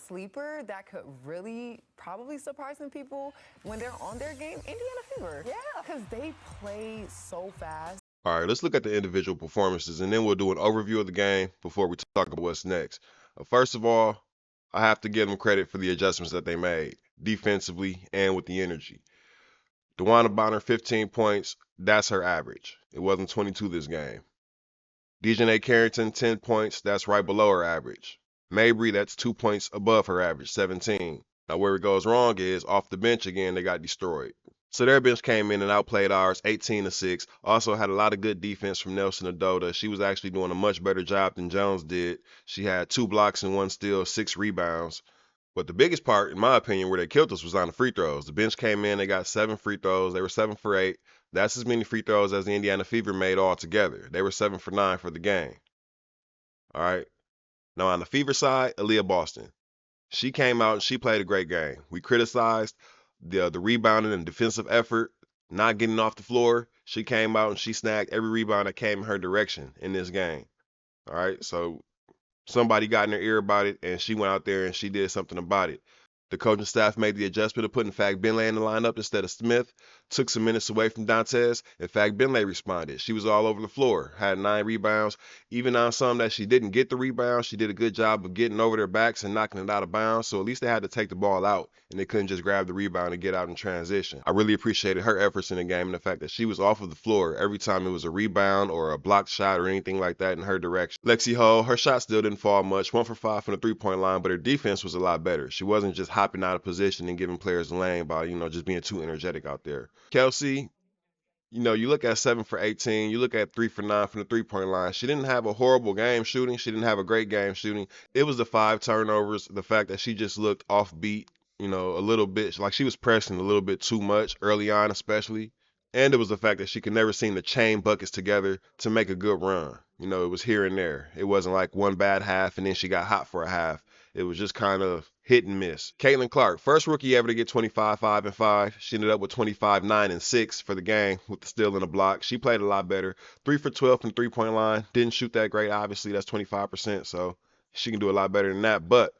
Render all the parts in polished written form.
sleeper that could really probably surprise some people when they're on their game, Indiana Fever. Yeah. Because they play so fast. All right, let's look at the individual performances, and then we'll do an overview of the game before we talk about what's next. First of all, I have to give them credit for the adjustments that they made defensively and with the energy. DeWanna Bonner, 15 points. That's her average. It wasn't 22 this game. Dejanay Carrington, 10 points. That's right below her average. Mabry, that's 2 points above her average, 17. Now, where it goes wrong is off the bench again, they got destroyed. So their bench came in and outplayed ours, 18-6. Also had a lot of good defense from Nelson Adota. She was actually doing a much better job than Jones did. She had 2 blocks and 1 steal, 6 rebounds. But the biggest part, in my opinion, where they killed us was on the free throws. The bench came in, they got 7 free throws. They were 7 for 8. That's as many free throws as the Indiana Fever made all together. They were 7 for 9 for the game. All right. Now on the Fever side, Aliyah Boston. She came out and she played a great game. We criticized the rebounding and defensive effort, not getting off the floor. She came out and she snagged every rebound that came in her direction in this game. All right. So somebody got in her ear about it, and she went out there and she did something about it. The coaching staff made the adjustment of putting Fag Benlay in the lineup instead of Smith, took some minutes away from Dantes, and Fag Benlay responded. She was all over the floor, had 9 rebounds. Even on some that she didn't get the rebound, she did a good job of getting over their backs and knocking it out of bounds, so at least they had to take the ball out, and they couldn't just grab the rebound and get out in transition. I really appreciated her efforts in the game and the fact that she was off of the floor every time it was a rebound or a blocked shot or anything like that in her direction. Lexi Hull, her shot still didn't fall much, 1 for 5 from the three-point line, but her defense was a lot better. She wasn't just hopping out of position and giving players the lane by, just being too energetic out there. Kelsey, you look at 7 for 18, you look at 3 for 9 from the three-point line. She didn't have a horrible game shooting. She didn't have a great game shooting. It was the 5 turnovers, the fact that she just looked offbeat, a little bit, like she was pressing a little bit too much early on especially. And it was the fact that she could never seem to chain buckets together to make a good run. It was here and there. It wasn't like one bad half and then she got hot for a half. It was just kind of hit and miss. Caitlin Clark, first rookie ever to get 25, 5, and 5. She ended up with 25, 9, and 6 for the game with the steal and the block. She played a lot better. 3 for 12 from the three-point line. Didn't shoot that great, obviously. That's 25%, so she can do a lot better than that. But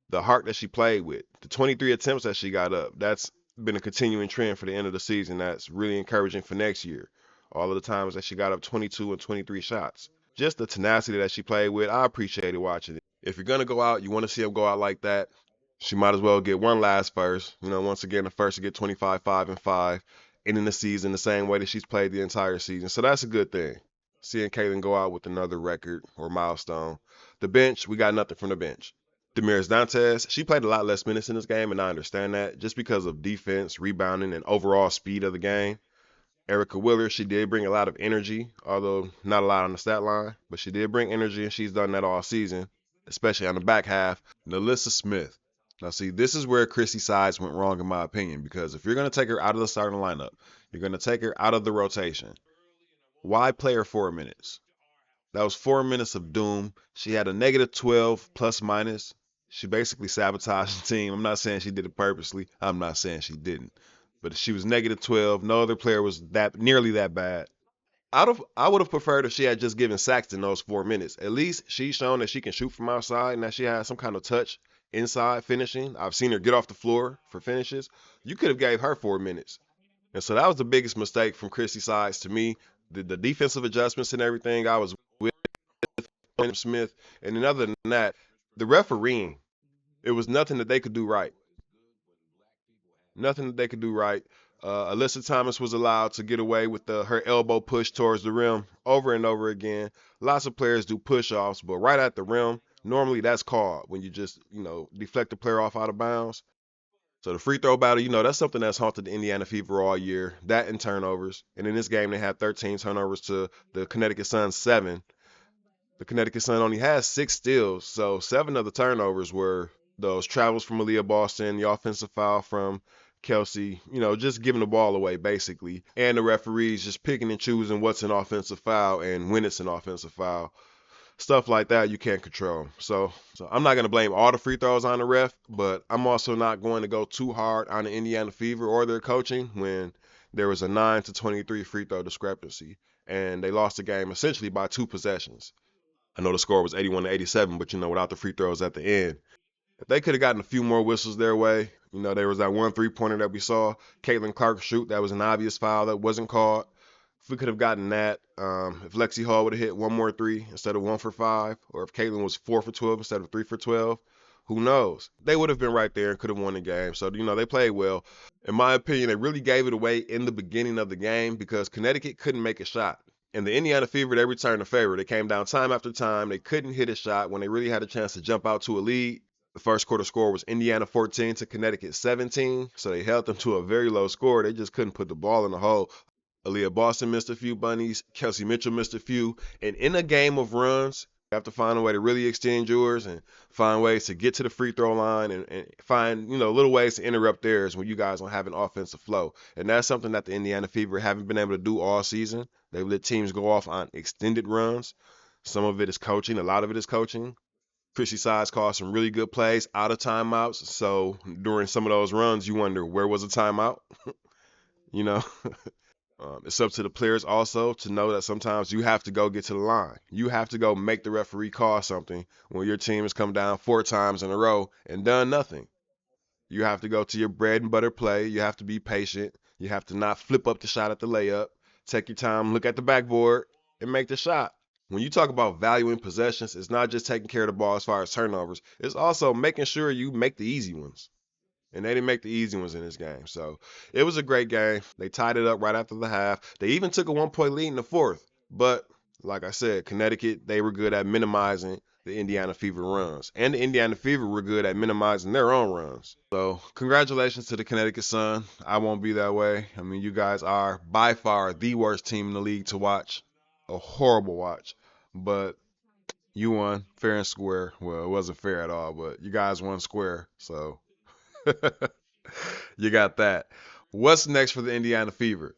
the heart that she played with, the 23 attempts that she got up, that's been a continuing trend for the end of the season. That's really encouraging for next year. All of the times that she got up 22 and 23 shots. Just the tenacity that she played with, I appreciated watching it. If you're going to go out, you want to see them go out like that, she might as well get one last first. Once again, the first to get 25, 5, and 5, ending the season the same way that she's played the entire season. So that's a good thing. Seeing Caitlin go out with another record or milestone. The bench, we got nothing from the bench. Damaris Dantes, she played a lot less minutes in this game, and I understand that, just because of defense, rebounding, and overall speed of the game. Erica Willer, she did bring a lot of energy, although not a lot on the stat line, but she did bring energy, and she's done that all season, especially on the back half. Nalissa Smith. Now, see, this is where Chrissy Sides went wrong, in my opinion, because if you're going to take her out of the starting lineup, you're going to take her out of the rotation. Why play her 4 minutes? That was 4 minutes of doom. She had a negative 12 plus minus. She basically sabotaged the team. I'm not saying she did it purposely. I'm not saying she didn't. But she was negative 12. No other player was nearly that bad. I would have preferred if she had just given Saxton those 4 minutes. At least she's shown that she can shoot from outside and that she has some kind of touch inside finishing. I've seen her get off the floor for finishes. You could have gave her 4 minutes. And so that was the biggest mistake from Chrissy Sides to me. The defensive adjustments and everything, I was with Smith. And then other than that, the refereeing, it was nothing that they could do right. Nothing that they could do right. Alyssa Thomas was allowed to get away with her elbow push towards the rim over and over again. Lots of players do push-offs, but right at the rim, normally that's called when you just, deflect the player off out of bounds. So the free throw battle, that's something that's haunted the Indiana Fever all year. That and turnovers. And in this game, they had 13 turnovers to the Connecticut Sun's 7. The Connecticut Sun only has 6 steals, so 7 of the turnovers were those travels from Aliyah Boston, the offensive foul from Kelsey, just giving the ball away basically, and the referees just picking and choosing what's an offensive foul and when it's an offensive foul. Stuff like that you can't control. So I'm not going to blame all the free throws on the ref, but I'm also not going to go too hard on the Indiana Fever or their coaching when there was a 9 to 23 free throw discrepancy, and they lost the game essentially by 2 possessions. I know the score was 81 to 87, but without the free throws at the end. If they could have gotten a few more whistles their way, there was that one three-pointer that we saw Caitlin Clark shoot. That was an obvious foul that wasn't called. If we could have gotten that, if Lexi Hall would have hit one more three instead of 1 for 5, or if Caitlin was 4 for 12 instead of 3 for 12, who knows? They would have been right there and could have won the game. So, they played well. In my opinion, they really gave it away in the beginning of the game because Connecticut couldn't make a shot. And the Indiana Fever, they returned the favor. They came down time after time. They couldn't hit a shot when they really had a chance to jump out to a lead. The first quarter score was Indiana 14 to Connecticut 17. So they held them to a very low score. They just couldn't put the ball in the hole. Aliyah Boston missed a few bunnies. Kelsey Mitchell missed a few. And in a game of runs, you have to find a way to really extend yours and find ways to get to the free throw line and find, little ways to interrupt theirs when you guys don't have an offensive flow. And that's something that the Indiana Fever haven't been able to do all season. They've let teams go off on extended runs. Some of it is coaching. A lot of it is coaching. Chrissy Sides called some really good plays out of timeouts. So during some of those runs, you wonder, where was the timeout? It's up to the players also to know that sometimes you have to go get to the line. You have to go make the referee call something when your team has come down 4 times in a row and done nothing. You have to go to your bread and butter play. You have to be patient. You have to not flip up the shot at the layup. Take your time, look at the backboard, and make the shot. When you talk about valuing possessions, it's not just taking care of the ball as far as turnovers. It's also making sure you make the easy ones. And they didn't make the easy ones in this game. So it was a great game. They tied it up right after the half. They even took a 1-point lead in the fourth. But like I said, Connecticut, they were good at minimizing the Indiana Fever runs. And the Indiana Fever were good at minimizing their own runs. So congratulations to the Connecticut Sun. I won't be that way. I mean, you guys are by far the worst team in the league to watch. A horrible watch. But you won fair and square. Well, it wasn't fair at all, but you guys won square. So you got that. What's next for the Indiana Fever?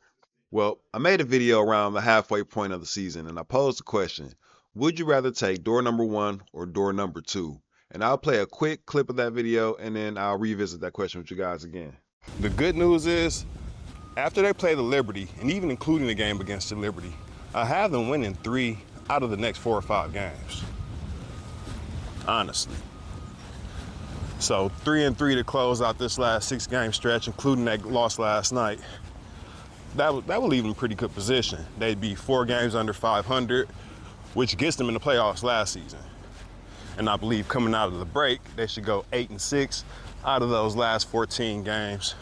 Well, I made a video around the halfway point of the season, and I posed the question, would you rather take door number 1 or door number 2? And I'll play a quick clip of that video, and then I'll revisit that question with you guys again. The good news is, after they play the Liberty, and even including the game against the Liberty, I have them winning 3 out of the next 4 or 5 games. Honestly. So 3-3 to close out this last 6-game stretch, including that loss last night. That would leave them in pretty good position. They'd be 4 games under 500, which gets them in the playoffs last season. And I believe coming out of the break, they should go 8-6 out of those last 14 games.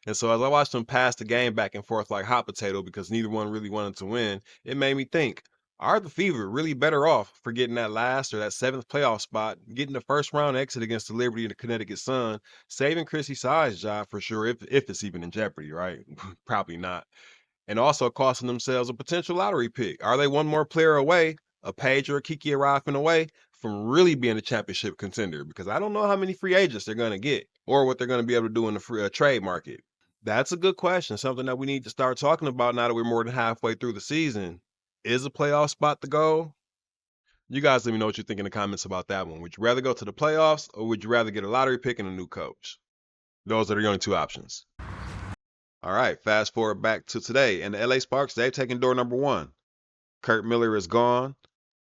And so as I watched them pass the game back and forth like hot potato because neither one really wanted to win, it made me think, are the Fever really better off for getting that last or that 7th playoff spot, getting the first round exit against the Liberty and the Connecticut Sun, saving Chrissy Sides' job for sure, if it's even in jeopardy, right? Probably not. And also costing themselves a potential lottery pick. Are they one more player away, a Paige or a Kiki Arafin away, from really being a championship contender? Because I don't know how many free agents they're going to get or what they're going to be able to do in the free trade market. That's a good question, something that we need to start talking about now that we're more than halfway through the season. Is a playoff spot the goal? You guys let me know what you think in the comments about that one. Would you rather go to the playoffs or would you rather get a lottery pick and a new coach? Those are the only 2 options. All right, fast forward back to today. And the LA Sparks, they've taken door number 1. Kurt Miller is gone.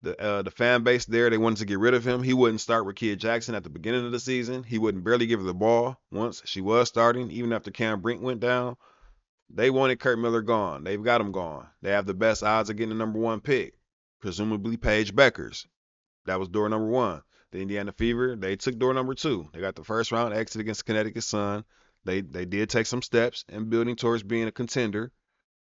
The fan base there, they wanted to get rid of him. He wouldn't start with Kia Jackson at the beginning of the season. He wouldn't barely give her the ball once she was starting, even after Cam Brink went down. They wanted Kurt Miller gone. They've got him gone. They have the best odds of getting the number 1 pick, presumably Paige Beckers. That was door number 1. The Indiana Fever, they took door number 2. They got the first round exit against Connecticut Sun. They did take some steps in building towards being a contender.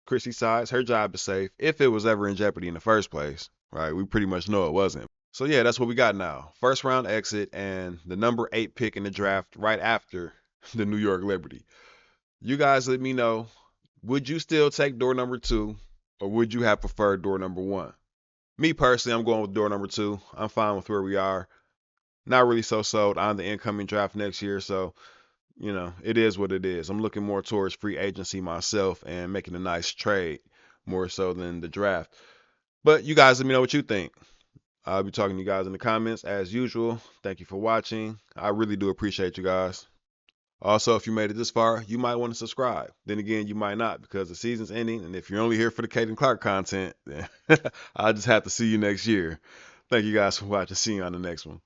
Chrissy Sides, her job is safe if it was ever in jeopardy in the first place. Right? We pretty much know it wasn't. So yeah, that's what we got now. First round exit and the number 8 pick in the draft right after the New York Liberty. You guys let me know. Would you still take door number 2 or would you have preferred door number 1? Me personally, I'm going with door number 2. I'm fine with where we are. Not really so sold on the incoming draft next year. So, it is what it is. I'm looking more towards free agency myself and making a nice trade more so than the draft. But you guys let me know what you think. I'll be talking to you guys in the comments as usual. Thank you for watching. I really do appreciate you guys. Also, if you made it this far, you might want to subscribe. Then again, you might not because the season's ending. And if you're only here for the Caitlin Clark content, then I'll just have to see you next year. Thank you guys for watching. See you on the next one.